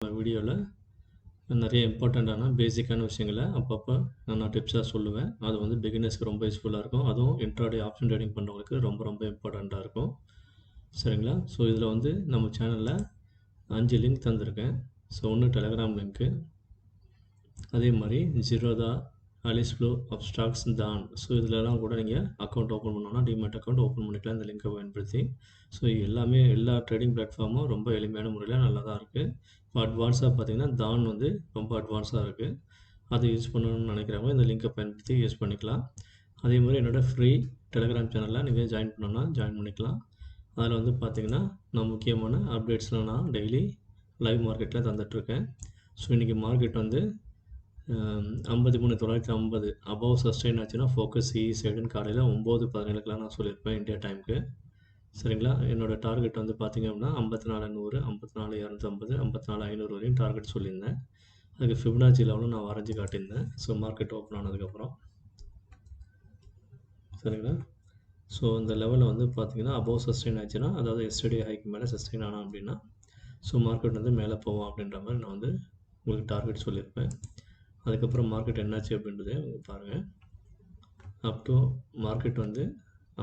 வீடியோவில் நிறைய இம்பார்ட்டண்ட்டான பேசிக்கான விஷயங்களை அப்பப்போ நான் டிப்ஸாக சொல்லுவேன். அது வந்து பிகினர்ஸ்க்கு ரொம்ப யூஸ்ஃபுல்லாக இருக்கும். அதுவும் இன்ட்ராடே ஆப்ஷன் ட்ரேடிங் பண்ணுறவங்களுக்கு ரொம்ப ரொம்ப இம்பார்ட்டண்ட்டாக இருக்கும். சரிங்களா? ஸோ இதில் வந்து நம்ம சேனலில் 5 லிங்க் தந்திருக்கேன். ஸோ ஒன்று டெலகிராம் லிங்க்கு, அதே மாதிரி ஜீரோதா, அலிஸ் ஃப்ளோ, அப்ஸ்டாக்ஸ், தான். ஸோ இதிலலாம் கூட நீங்கள் அக்கௌண்ட் ஓப்பன் பண்ணோன்னா டிமேட் அக்கௌண்ட் ஓப்பன் பண்ணிக்கலாம் இந்த லிங்கை பயன்படுத்தி. ஸோ எல்லாமே எல்லா ட்ரேடிங் பிளாட்ஃபார்மும் ரொம்ப எளிமையான முறையில் நல்லா தான் இருக்குது. இப்போ அட்வான்ஸாக பார்த்தீங்கன்னா தான் வந்து ரொம்ப அட்வான்ஸாக இருக்குது. அதை யூஸ் பண்ணணும்னு நினைக்கிறவங்க இந்த லிங்கை பயன்படுத்தி யூஸ் பண்ணிக்கலாம். அதே மாதிரி என்னோடய ஃப்ரீ டெலகிராம் சேனலில் நீங்கள் ஜாயின் பண்ணணும்னா ஜாயின் பண்ணிக்கலாம். அதில் வந்து பார்த்தீங்கன்னா நான் முக்கியமான அப்டேட்ஸ்லாம் நான் டெய்லி லைவ் மார்க்கெட்டில் தந்துட்டுருக்கேன். ஸோ இன்றைக்கி மார்க்கெட் வந்து 53,950 அபவ் சஸ்டெயின் ஆச்சுன்னா ஃபோக்கஸ் சிஇ சைடுன்னு காலையில் 9:17க்குலாம் நான் சொல்லியிருப்பேன் இந்தியா டைமுக்கு. சரிங்களா? என்னோடய டார்கெட் வந்து பார்த்திங்க அப்படின்னா 54,100, 54,250, 54,500 வரையும் டார்கெட் சொல்லியிருந்தேன். அதுக்கு ஃபிபனாச்சி லெவலும் நான் வரைஞ்சி காட்டியிருந்தேன். ஸோ மார்க்கெட் ஓப்பன் ஆனதுக்கப்புறம் சரிங்களா? ஸோ இந்த லெவலில் வந்து பார்த்திங்கன்னா அபவ் சஸ்டெயின் ஆச்சுன்னா, அதாவது எஸ்டர்டே ஹைக்கு மேலே சஸ்டெயின் ஆனால் அப்படின்னா ஸோ மார்க்கெட் வந்து மேலே போவோம் அப்படின்ற மாதிரி நான் வந்து உங்களுக்கு டார்கெட் சொல்லியிருப்பேன். அதுக்கப்புறம் மார்க்கெட் என்னாச்சு அப்படின்றதே பாருங்கள். அப் டு மார்க்கெட் வந்து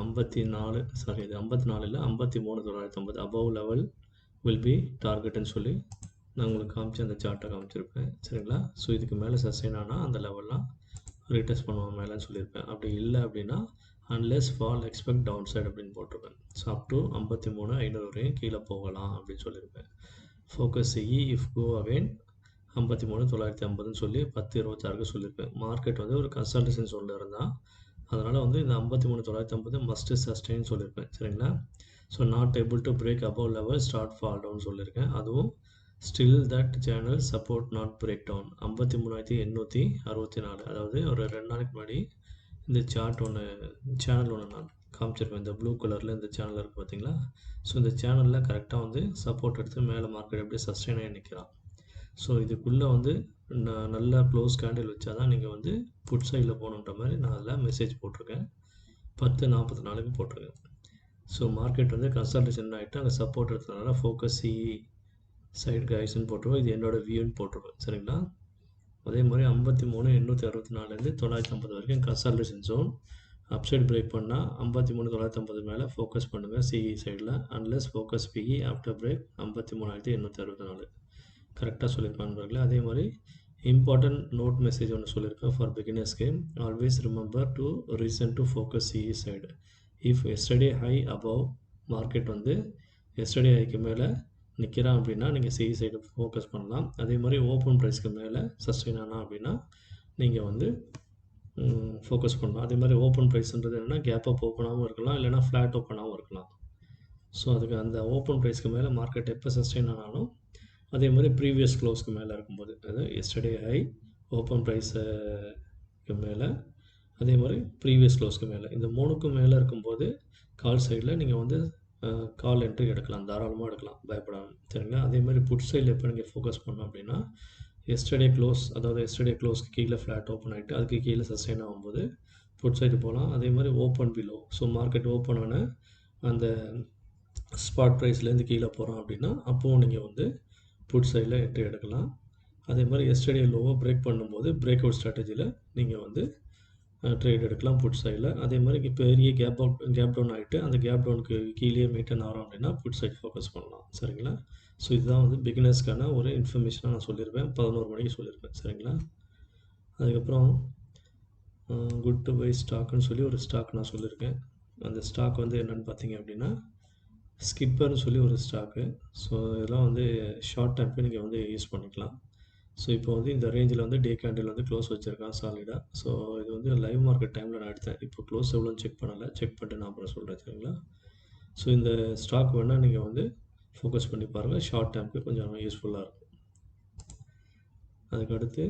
54 இது 54 இல்லை 53,950 அபவ் லெவல் வில் பி டார்கெட்டுன்னு சொல்லி நான் உங்களுக்கு காமிச்சு அந்த சார்ட்டை காமிச்சிருப்பேன். சரிங்களா? ஸோ இதுக்கு மேலே சஸ்டெயின் ஆனால் அந்த லெவல்லாம் ரீடெஸ்ட் பண்ணுவோம் மேலேன்னு சொல்லியிருப்பேன். அப்படி இல்லை அப்படின்னா unless fall expect down side அப்படின்னு போட்டிருப்பேன். ஸோ அப் டு 53,500 வரையும் கீழே போகலாம் அப்படின்னு சொல்லியிருப்பேன். Focus CE if go again 53,950ன்னு சொல்லி 10:26க்கு சொல்லியிருப்பேன். மார்க்கெட் வந்து ஒரு கன்சல்டேஷன் ஜோனில் இருந்தால் அதனால் வந்து இந்த 53,950 மஸ்ட்டு சஸ்டெயின் சொல்லியிருப்பேன். சரிங்களா? So not able to break above level start fall down சொல்லியிருக்கேன். அதுவும் still that channel support not break down 53,864. அதாவது ஒரு 2 நாளைக்கு முன்னாடி இந்த சேனல் ஒன்று நான் காமிச்சிருப்பேன். இந்த ப்ளூ கலரில் இந்த சேனல் இருக்குது பார்த்தீங்களா? ஸோ இந்த சேனலில் கரெக்டாக வந்து சப்போர்ட் எடுத்து மேலே மார்க்கெட் எப்படி சஸ்டெயின் ஆகி நிற்கிறான். ஸோ இதுக்குள்ளே வந்து நல்லா க்ளோஸ் கேண்டில் வச்சா தான் நீங்கள் வந்து புட் சைடில் போகணுன்ற மாதிரி நான் அதில் மெசேஜ் போட்டிருக்கேன். 10:44க்கு போட்டிருக்கேன். ஸோ மார்க்கெட் வந்து கன்சல்டேஷன் ஆகிட்டு அங்கே சப்போர்ட் எடுத்ததுனால ஃபோக்கஸ் சிஇ சைடு கைஸ்ன்னு போட்டிருக்கோம். இது என்னோடய வியூன்னு போட்டிருக்கோம். சரிங்களா? அதே மாதிரி 53,864லேருந்து 950 வரைக்கும் கன்சல்டேஷன் ஜோன். அப்சைட் பிரேக் பண்ணால் 53,950 மேலே ஃபோக்கஸ் பண்ணுங்கள் சிஇ சைடில். Unless focus PE after break 53,864 கரெக்டாக சொல்லியிருப்பேன் நண்பர்களே. அதே மாதிரி இம்பார்ட்டன்ட் நோட் மெசேஜ் ஒன்று சொல்லியிருக்கேன் ஃபார் பிகினர்ஸ்க்கு. Always remember to reason to focus CE side. If yesterday high above market வந்து எஸ்டர்டே ஹைக்கு மேலே நிற்கிறான் அப்படின்னா நீங்கள் சிஇ சைடு ஃபோக்கஸ் பண்ணலாம். அதே மாதிரி ஓப்பன் ப்ரைஸ்க்கு மேலே சஸ்டெயின் ஆனால் அப்படின்னா நீங்கள் வந்து ஃபோக்கஸ் பண்ணலாம். அதே மாதிரி ஓப்பன் ப்ரைஸ்ன்றது என்னென்னா கேப் அப் ஓப்பனாகவும் இருக்கலாம், இல்லைனா ஃப்ளாட் ஓப்பனாகவும் இருக்கலாம். ஸோ அதுக்கு அந்த ஓப்பன் ப்ரைஸ்க்கு மேலே மார்க்கெட் எப்போ சஸ்டெயின் ஆனாலும் அதே மாதிரி ப்ரீவியஸ் க்ளோஸ்க்கு மேலே இருக்கும்போது, அதாவது எஸ்டர்டே ஹை, ஓப்பன் ப்ரைஸுக்கு மேலே, அதே மாதிரி ப்ரீவியஸ் க்ளோஸ்க்கு மேலே, இந்த 3க்கும் மேலே இருக்கும்போது கால் சைடில் நீங்கள் வந்து கால் என்ட்ரி எடுக்கலாம், தாராளமாக எடுக்கலாம், பயப்படாமல். சரிங்களா? அதே மாதிரி புட் சைடில் எப்போ நீங்கள் ஃபோக்கஸ் பண்ணோம் அப்படின்னா எஸ்டர்டே க்ளோஸ், அதாவது எஸ்டர்டே க்ளோஸ்க்கு கீழே ஃப்ளாட் ஓப்பன் ஆகிட்டு அதுக்கு கீழே சஸ்டெயின் ஆகும்போது புட் சைடு போகலாம். அதே மாதிரி open below, so market open ஆன அந்த ஸ்பாட் ப்ரைஸ்லேருந்து கீழே போகிறோம் அப்படின்னா அப்போவும் நீங்கள் வந்து புட் சைடில் என்ட்ரி எடுக்கலாம். அதே மாதிரி எஸ்டர்டே லோவை பிரேக் பண்ணும்போது பிரேக் அவுட் ஸ்ட்ராட்டஜியில் நீங்கள் வந்து ட்ரேட் எடுக்கலாம் புட் சைடில். அதே மாதிரி பெரிய கேப் டவுன் ஆகிட்டு அந்த கேப் டவுனுக்கு கீழே மெயின்டைன் ஆகிறோம் அப்படின்னா புட் சைட் ஃபோக்கஸ் பண்ணலாம். சரிங்களா? ஸோ இதுதான் வந்து பிகினர்ஸ்க்கான ஒரு இன்ஃபர்மேஷனாக நான் சொல்லியிருப்பேன். 11 மணிக்கு சொல்லியிருப்பேன். சரிங்களா? அதுக்கப்புறம் குட் டு பை ஸ்டாக்குன்னு சொல்லி ஒரு ஸ்டாக் நான் சொல்லியிருக்கேன். அந்த ஸ்டாக் வந்து என்னென்னு பார்த்தீங்க அப்படின்னா ஸ்கிப்பர்னு சொல்லி ஒரு ஸ்டாக்கு. ஸோ இதெல்லாம் வந்து ஷார்ட் டைம்க்கு நீங்கள் வந்து யூஸ் பண்ணிக்கலாம். ஸோ இப்போ வந்து இந்த ரேஞ்சில் வந்து டே கேண்டில் வந்து க்ளோஸ் வச்சுருக்கான் சாலிடாக. ஸோ இது வந்து லைவ் மார்க்கெட் டைமில் நான் எடுத்தேன். இப்போ க்ளோஸ் எவ்வளோன்னு செக் பண்ணலை, செக் பண்ணிட்டு நான் அப்புறம் சொல்கிறேன். சரிங்களா? ஸோ இந்த ஸ்டாக் வேணால் நீங்கள் வந்து ஃபோக்கஸ் பண்ணி பாருங்கள், ஷார்ட் டைம்க்கு கொஞ்சம் யூஸ்ஃபுல்லாக இருக்கும். அதுக்கடுத்து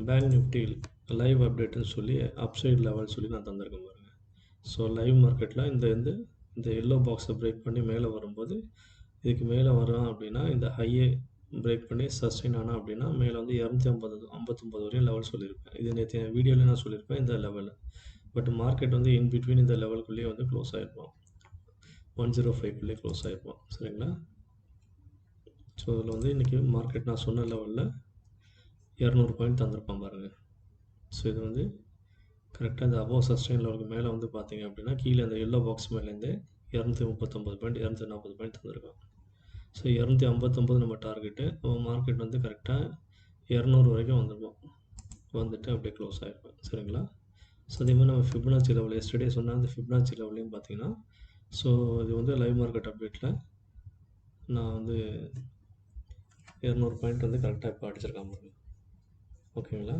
பேங்க் நிஃப்டி லைவ் அப்டேட்டுன்னு சொல்லி அப்சைட் லெவல் சொல்லி நான் தந்திருக்கேன் பாருங்கள். ஸோ லைவ் மார்க்கெட்டில் இந்த எல்லோ பாக்ஸை பிரேக் பண்ணி மேலே வரும்போது இதுக்கு மேலே வரோம் அப்படின்னா இந்த ஹையை பிரேக் பண்ணி சஸ்டெயின் ஆனால் அப்படின்னா மேலே வந்து 259 வரையும் லெவல் சொல்லியிருப்பேன். இது நேற்று வீடியோவில் நான் சொல்லியிருப்பேன் இந்த லெவலில். பட் மார்க்கெட் வந்து இன் பிட்வீன் இந்த லெவலுக்குள்ளேயே வந்து க்ளோஸ் ஆகிருப்போம். 105க்குள்ளேயே க்ளோஸ் ஆகிருப்போம். சரிங்களா? ஸோ இதில் வந்து இன்றைக்கி மார்க்கெட் நான் சொன்ன லெவலில் 200 பாயிண்ட் தந்திருப்பான் பாருங்கள். ஸோ இது வந்து கரெக்டாக இந்த அபோவ் சஸ்டெயின் லெவலுக்கு மேலே வந்து பார்த்தீங்க அப்படின்னா கீழே அந்த எல்லோ பாக்ஸ் மேலேருந்து 239 பாயிண்ட் 240 பாயிண்ட் தந்திருக்கான். ஸோ 259 நம்ம டார்கெட்டு. மார்க்கெட் வந்து கரெக்டாக 200 வரைக்கும் வந்துருவோம், வந்துட்டு அப்படியே க்ளோஸ் ஆகிருப்பேன். சரிங்களா? ஸோ அதே மாதிரி நம்ம ஃபிப்னாச்சி லெவல் எஸ்டர்டே சொன்ன அந்த ஃபிப்னாச்சி லெவல்லையும் பார்த்தீங்கன்னா, ஸோ இது வந்து லைவ் மார்க்கெட் அப்டேட்டில் நான் வந்து 200 பாயிண்ட் வந்து கரெக்டாக இப்போ அடிச்சிருக்கான் பாருங்க. ஓகேங்களா?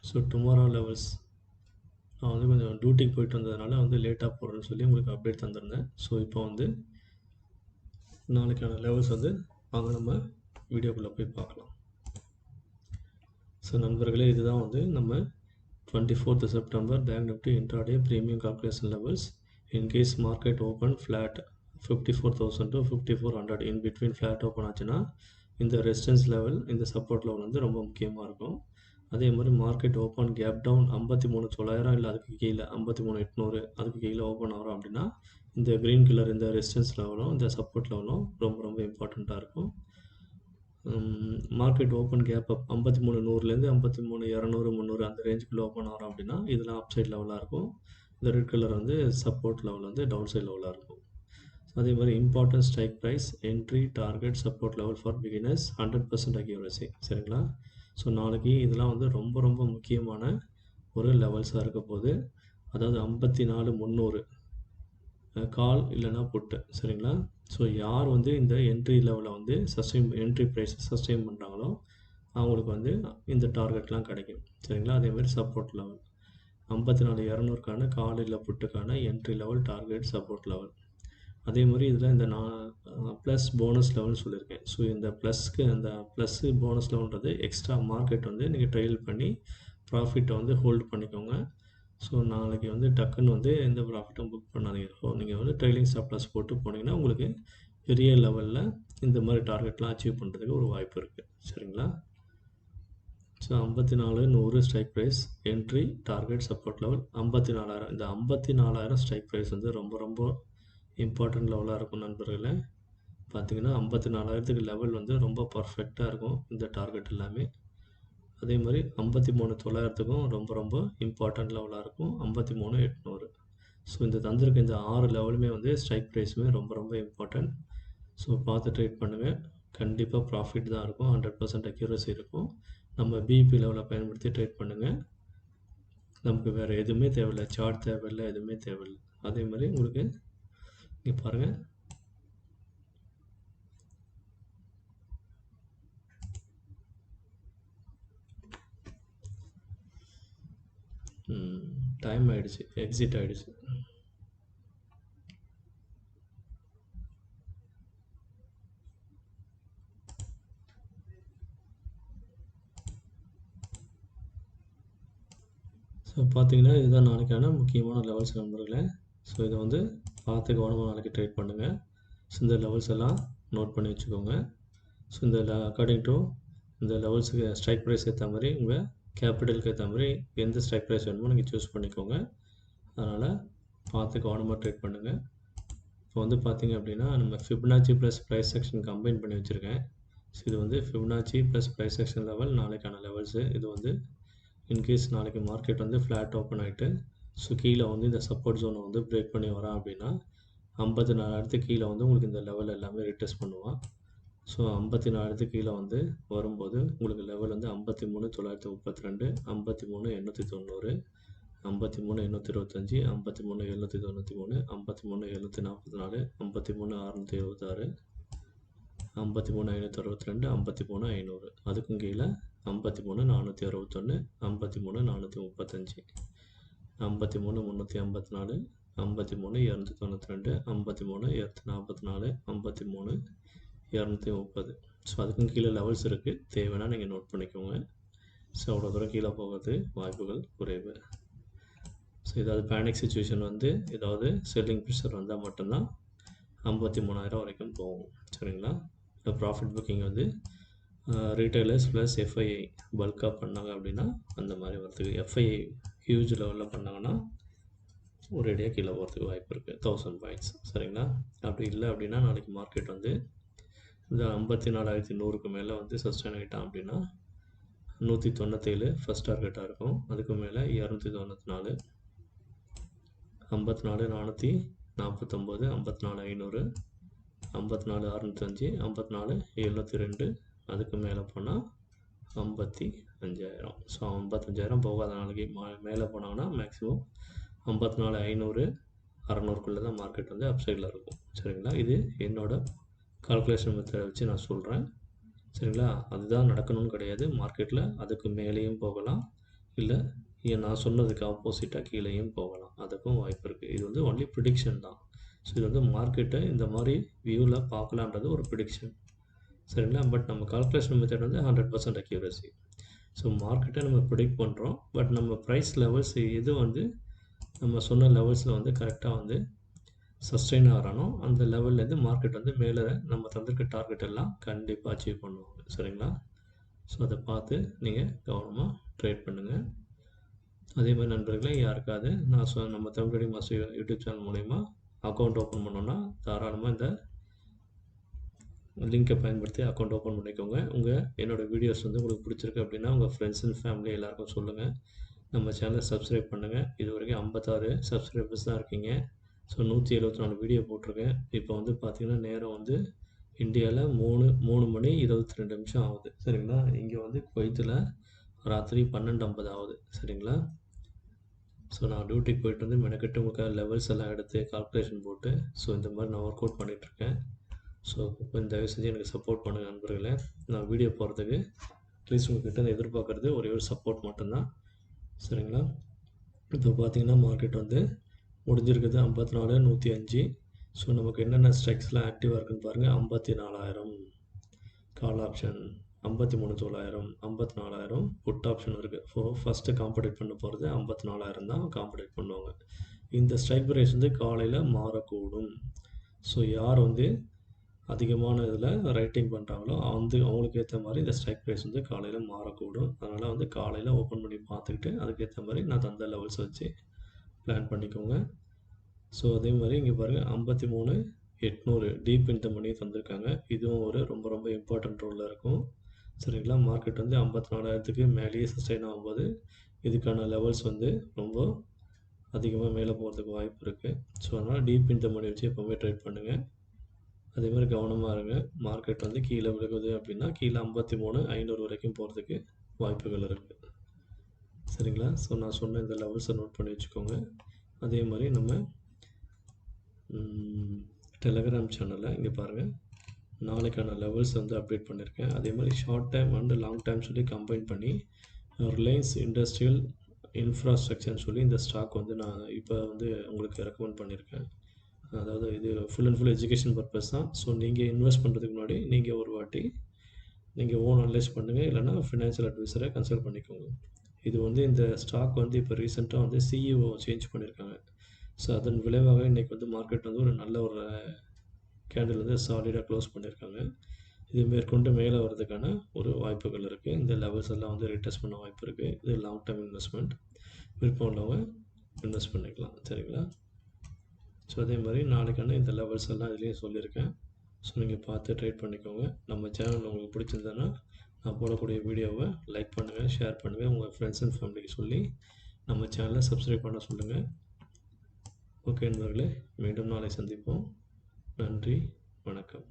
ஸோ டுமாரோ லெவல்ஸ் நான் வந்து கொஞ்சம் டியூட்டிக்கு போயிட்டு வந்ததுனால வந்து லேட்டாக போடுறேன்னு சொல்லி உங்களுக்கு அப்டேட் தந்திருந்தேன். ஸோ இப்போ வந்து நாளைக்கான லெவல்ஸ் வந்து வாங்க நம்ம வீடியோக்குள்ளே போய் பார்க்கலாம். ஸோ நண்பர்களே, இதுதான் வந்து நம்ம 24th September bank Nifty intraday premium calculation levels. In case market open flat 54,000 to 5400 in between flat open ஆச்சுன்னா இந்த ரெசிஸ்டன்ஸ் லெவல், இந்த சப்போர்ட் லெவல் வந்து ரொம்ப முக்கியமாக இருக்கும். அதே மாதிரி மார்க்கெட் ஓப்பன் கேப் டவுன் 53,900 இல்லை அதுக்கு கீழே 53,800 அதுக்கு கீழே ஓப்பன் ஆகிறோம் அப்படின்னா இந்த க்ரீன் கலர் இந்த ரெசிஸ்டன்ஸ் லெவலும் இந்த சப்போர்ட் லெவலும் ரொம்ப ரொம்ப இம்பார்ட்டண்ட்டாக இருக்கும். மார்க்கெட் ஓப்பன் கேப் அப் 53,100லேருந்து 53,200 300 அந்த ரேஞ்சுக்குள்ளே ஓப்பன் ஆகிறோம் அப்படின்னா இதெல்லாம் அப் சைட் லெவலாக இருக்கும். இந்த ரெட் கலர் வந்து சப்போர்ட் லெவல் வந்து டவுன் சைட் லெவலாக இருக்கும். அதே மாதிரி important strike price, entry, target, support level for beginners, 100% accuracy. சரிங்களா? ஸோ நாளைக்கு இதெல்லாம் வந்து ரொம்ப ரொம்ப முக்கியமான ஒரு லெவல்ஸாக இருக்க போகுது. அதாவது 54,300 கால் இல்லைனா புட்டு. சரிங்களா? ஸோ யார் வந்து இந்த என்ட்ரி லெவலில் வந்து என்ட்ரி ப்ரைஸ் சஸ்டெயின் பண்ணுறாங்களோ அவங்களுக்கு வந்து இந்த டார்கெட்லாம் கிடைக்கும். சரிங்களா? அதேமாதிரி சப்போர்ட் லெவல் 54,200க்கான கால் இல்லை புட்டுக்கான entry level, target, support level. அதே மாதிரி இதில் இந்த நான் ப்ளஸ் போனஸ் லெவல் சொல்லியிருக்கேன். ஸோ இந்த ப்ளஸ்க்கு அந்த ப்ளஸ்ஸு போனஸ் லெவல்ன்றது எக்ஸ்ட்ரா மார்க்கெட் வந்து நீங்கள் ட்ரெயில் பண்ணி ப்ராஃபிட்டை வந்து ஹோல்ட் பண்ணிக்கோங்க. ஸோ நாளைக்கு வந்து டக்குன்னு வந்து எந்த ப்ராஃபிட்டும் புக் பண்ணாதீங்க. ஸோ நீங்கள் வந்து ட்ரெயிலிங் ஸ்டாப் லாஸ் போட்டு போனீங்கன்னா உங்களுக்கு பெரிய லெவலில் இந்த மாதிரி டார்கெட்லாம் அச்சீவ் பண்ணுறதுக்கு ஒரு வாய்ப்பு இருக்குது. சரிங்களா? So 54,100 strike price, entry, target, support level 54,000. இந்த 54,000 ஸ்ட்ரைக் ப்ரைஸ் வந்து ரொம்ப ரொம்ப இம்பார்ட்டன்ட் லெவலாக இருக்கும் நண்பர்களே. பார்த்தீங்கன்னா 54,000க்கு லெவல் வந்து ரொம்ப பர்ஃபெக்டாக இருக்கும் இந்த டார்கெட் எல்லாமே. அதே மாதிரி 53,900க்கும் ரொம்ப ரொம்ப இம்பார்ட்டன்ட் லெவலாக இருக்கும் 53,800. ஸோ இந்த தந்திருக்க இந்த 6 லெவலுமே வந்து ஸ்ட்ரைக் ப்ரைஸுமே ரொம்ப ரொம்ப இம்பார்ட்டன்ட். ஸோ பார்த்து ட்ரேட் பண்ணுங்கள். கண்டிப்பாக ப்ராஃபிட் தான் இருக்கும், 100% அக்யூரசி இருக்கும். நம்ம பிபி லெவலை பயன்படுத்தி ட்ரேட் பண்ணுங்கள். நமக்கு வேறு எதுவுமே தேவையில்லை, சார்ட் தேவையில்லை, எதுவுமே தேவையில்லை. அதே மாதிரி உங்களுக்கு இங்கே பாருங்கள், டைம் ஆகிடுச்சு, எக்ஸிட் ஆகிடுச்சு. ஸோ பார்த்தீங்கன்னா இதுதான் நாளைக்கான முக்கியமான லெவல்ஸ் நண்பர்களே. ஸோ இதை வந்து பார்த்து கவனமாக நாளைக்கு ட்ரேட் பண்ணுங்கள். ஸோ இந்த லெவல்ஸ் எல்லாம் நோட் பண்ணி வச்சுக்கோங்க. ஸோ இந்த அக்கார்டிங் டு இந்த லெவல்ஸுக்கு ஸ்ட்ரைக் ப்ரைஸ் ஏற்ற மாதிரி உங்கள் கேபிட்டலுக்கு ஏற்ற மாதிரி எந்த ஸ்ட்ரைக் ப்ரைஸ் வேணுமோ நீங்கள் சூஸ் பண்ணிக்கோங்க. அதனால் பார்த்து கவனமாக ட்ரேட் பண்ணுங்கள். இப்போ வந்து பார்த்திங்க அப்படின்னா நம்ம Fibonacci plus price section combine பண்ணி வச்சுருக்கேன். ஸோ இது வந்து Fibonacci plus price section level நாளைக்கான லெவல்ஸு. இது வந்து இன்கேஸ் நாளைக்கு மார்க்கெட் வந்து ஃப்ளாட் ஓப்பன் ஆகிட்டு ஸோ கீழே வந்து இந்த சப்போர்ட் ஜோனை வந்து பிரேக் பண்ணி வரான் அப்படின்னா 54,000 கீழே வந்து உங்களுக்கு இந்த லெவல் எல்லாமே ரிட்டெஸ்ட் பண்ணுவான். ஸோ 54,000 கீழே வந்து வரும்போது உங்களுக்கு லெவல் வந்து 53,932, 53,890, 53,825, 53,793, 53,744, 53,676, 53,562, 53,500. அதுக்கும் கீழே 53,461, 53,435, 53,354, 53,292, 53,244, 53,230. ஸோ அதுக்கும் கீழே லெவல்ஸ் இருக்குது, தேவைன்னா நீங்கள் நோட் பண்ணிக்கோங்க. ஸோ அவ்வளோ தூரம் கீழே போகிறது வாய்ப்புகள் குறைவு. ஸோ ஏதாவது பேனிக் சுச்சுவேஷன் வந்து ஏதாவது செல்லிங் ப்ரெஷர் வந்தால் மட்டும்தான் 53,000 வரைக்கும் போகும். சரிங்களா? இந்த ப்ராஃபிட் புக்கிங் வந்து ரீட்டைலர்ஸ் ப்ளஸ் எஃப்ஐஐ பல்காக பண்ணாங்க அப்படின்னா அந்த மாதிரி வரதுக்கு, எஃப்ஐஐ ஹியூஜ் லெவலில் பண்ணாங்கன்னா ஒரேடியாக கீழே போகிறதுக்கு வாய்ப்பு இருக்குது 1000 பாயிண்ட்ஸ். சரிங்களா? அப்படி இல்லை அப்படின்னா நாளைக்கு மார்க்கெட் வந்து இந்த 54,100க்கு மேலே வந்து சஸ்டைன் ஆகிட்டான் அப்படின்னா 197 ஃபஸ்ட் டார்கெட்டாக இருக்கும். அதுக்கு மேலே 294, 54 449, 54 500, 54 605, 54 702, அதுக்கு மேலே போனால் 55,000. ஸோ 55,000 போகாத நாளைக்கு மேலே போனாங்கன்னா மேக்ஸிமம் 54 500 600க்குள்ளே தான் மார்க்கெட் வந்து அப்சைடில் இருக்கும். சரிங்களா? இது என்னோட கால்குலேஷன் மெத்தடை வச்சு நான் சொல்கிறேன். சரிங்களா? அதுதான் நடக்கணும்னு கிடையாது. மார்க்கெட்டில் அதுக்கு மேலேயும் போகலாம், இல்லை நான் சொன்னதுக்கு ஆப்போசிட்டாக கீழேயும் போகலாம். அதுக்கும் வாய்ப்பு இருக்குது. இது வந்து ஒன்லி ப்ரிடிக்ஷன் தான். ஸோ இது வந்து மார்க்கெட்டை இந்த மாதிரி வியூவில் பார்க்கலான்றது ஒரு ப்ரிடிக்ஷன். சரிங்களா? பட் நம்ம கால்குலேஷன் மெத்தட் வந்து 100% அக்யூரசி. ஸோ மார்க்கெட்டை நம்ம ப்ரிடிக்ட் பண்ணுறோம். பட் நம்ம ப்ரைஸ் லெவல்ஸ் எது வந்து நம்ம சொன்ன லெவல்ஸில் வந்து கரெக்டாக வந்து சஸ்டெயின் ஆகிறானோ அந்த லெவல்லேருந்து மார்க்கெட் வந்து மேலே நம்ம தந்திருக்க டார்கெட் எல்லாம் கண்டிப்பாக அச்சீவ் பண்ணுவாங்க. சரிங்களா? ஸோ அதை பார்த்து நீங்கள் கவனமாக ட்ரேட் பண்ணுங்கள். அதே மாதிரி நண்பர்களே, யாருக்காவது நான் நம்ம Tamil trading master YouTube channel மூலிமா அக்கௌண்ட் ஓப்பன் பண்ணோன்னா தாராளமாக இந்த லிங்கை பயன்படுத்தி அக்கௌண்ட் ஓப்பன் பண்ணிக்கோங்க. என்னோடய வீடியோஸ் வந்து உங்களுக்கு பிடிச்சிருக்கு அப்படின்னா உங்கள் ஃப்ரெண்ட்ஸ் அண்ட் ஃபேமிலி எல்லாருக்கும் சொல்லுங்கள். நம்ம சேனலை சப்ஸ்கிரைப் பண்ணுங்கள். இது வரைக்கும் 56 சப்ஸ்கிரைபர்ஸ் தான் இருக்கீங்க. ஸோ 174 வீடியோ போட்டிருக்கேன். இப்போ வந்து பார்த்திங்கன்னா நேரம் வந்து இந்தியாவில் 3 மணி 22 நிமிஷம் ஆகுது. சரிங்களா? இங்கே வந்து குவைத்தில் ராத்திரி 12:50 ஆகுது. சரிங்களா? ஸோ நான் டியூட்டிக்கு போயிட்டு வந்து மெனக்கெட்டு உங்களுக்கு லெவல்ஸ் எல்லாம் எடுத்து கால்குலேஷன் போட்டு ஸோ இந்த மாதிரி நான் ஒர்க் அவுட் பண்ணிகிட்ருக்கேன். ஸோ கொஞ்சம் தயவு செஞ்சு எனக்கு சப்போர்ட் பண்ணுங்கள் நண்பர்களே. நான் வீடியோ போகிறதுக்கு அட்லீஸ்ட் உங்கள்கிட்ட எதிர்பார்க்குறது ஒரே ஒரு சப்போர்ட் மட்டும்தான். சரிங்களா? இப்போ பார்த்தீங்கன்னா மார்க்கெட் வந்து முடிஞ்சிருக்குது 54 105. ஸோ நமக்கு என்னென்ன ஸ்ட்ரைக்ஸ்லாம் ஆக்டிவாக இருக்குதுன்னு பாருங்கள். 54,000 கால் ஆப்ஷன், 53,900, 54,000 புட் ஆப்ஷன் இருக்குது. ஃபஸ்ட்டு காம்படேட் பண்ண போகிறது 54,000 தான் காம்படேட் பண்ணுவாங்க. இந்த ஸ்ட்ரைக் ப்ரைஸ் வந்து காலையில் மாறக்கூடும். ஸோ யார் வந்து அதிகமான இதில் ரைட்டிங் பண்ணுறாங்களோ அவங்களுக்கு ஏற்ற மாதிரி இந்த ஸ்ட்ரைக் ப்ரைஸ் வந்து காலையில் மாறக்கூடும். அதனால் வந்து காலையில் ஓப்பன் பண்ணி பார்த்துக்கிட்டு அதுக்கேற்ற மாதிரி நான் தந்த லெவல்ஸ் வச்சு பிளான் பண்ணிக்கோங்க. ஸோ அதே மாதிரி இங்கே பாருங்கள் 53,800 டீப் இந்த மணி தந்திருக்காங்க. இதுவும் ஒரு ரொம்ப ரொம்ப இம்பார்ட்டன்ட் ரோலில் இருக்கும். சரிங்களா? மார்க்கெட் வந்து 54,000க்கு மேலேயே சஸ்டைன் ஆகும்போது இதுக்கான லெவல்ஸ் வந்து ரொம்ப அதிகமாக மேலே போகிறதுக்கு வாய்ப்பு இருக்குது. ஸோ அதனால் டீப் இந்த மணி வச்சு எப்போவுமே ட்ரேட் பண்ணுங்கள். அதே மாதிரி கவனமாக இருங்க. மார்க்கெட் வந்து கீழே விழுகுது அப்படின்னா கீழே 53,500 வரைக்கும் போகிறதுக்கு வாய்ப்புகள் இருக்குது. சரிங்களா? ஸோ நான் சொன்ன இந்த லெவல்ஸை நோட் பண்ணி வச்சுக்கோங்க. அதே மாதிரி நம்ம டெலகிராம் சேனலில் இங்கே பாருங்கள், நாளைக்கான லெவல்ஸ் வந்து அப்டேட் பண்ணியிருக்கேன். அதே மாதிரி short time and long time சொல்லி கம்பைன் பண்ணி ரிலையன்ஸ் இண்டஸ்ட்ரியல் இன்ஃப்ராஸ்ட்ரக்சர்னு சொல்லி இந்த ஸ்டாக் வந்து நான் இப்போ வந்து உங்களுக்கு ரெக்கமெண்ட் பண்ணியிருக்கேன். அதாவது இது full and full education purpose தான். ஸோ நீங்கள் இன்வெஸ்ட் பண்ணுறதுக்கு முன்னாடி நீங்கள் ஒரு வாட்டி நீங்கள் ஓன் அனலைஸ் பண்ணுங்கள், இல்லைனா ஃபினான்ஷியல் அட்வைசரை கன்சல்ட் பண்ணிக்கோங்க. இது வந்து இந்த ஸ்டாக் வந்து இப்போ ரீசெண்டாக வந்து சிஇஓ சேஞ்ச் பண்ணியிருக்காங்க. ஸோ அதன் விளைவாக இன்றைக்கி வந்து மார்க்கெட் வந்து ஒரு நல்ல ஒரு கேண்டில் வந்து சாலிடாக க்ளோஸ் பண்ணியிருக்காங்க. இது மேற்கொண்டு மேலே வர்றதுக்கான ஒரு வாய்ப்புகள் இருக்குது. இந்த லெவல்ஸ் எல்லாம் வந்து ரீடெஸ்ட் பண்ண வாய்ப்பு இருக்குது. இது லாங் டேர்ம் இன்வெஸ்ட்மெண்ட். விருப்பம் உள்ளவங்க இன்வெஸ்ட் பண்ணிக்கலாம். சரிங்களா? ஸோ அதே மாதிரி நாளைக்கான இந்த லெவல்ஸ் எல்லாம் இதுலேயும் சொல்லியிருக்கேன். ஸோ நீங்கள் பார்த்து ட்ரேட் பண்ணிக்கோங்க. நம்ம சேனல் உங்களுக்கு பிடிச்சிருந்ததுன்னா நான் போடக்கூடிய வீடியோவை லைக் பண்ணுங்கள், ஷேர் பண்ணுங்கள், உங்கள் ஃப்ரெண்ட்ஸ் அண்ட் ஃபேமிலிக்கு சொல்லி நம்ம சேனலை சப்ஸ்கிரைப் பண்ண சொல்லுங்கள். ஓகே நண்பர்களே, மீண்டும் நாளை சந்திப்போம். நன்றி, வணக்கம்.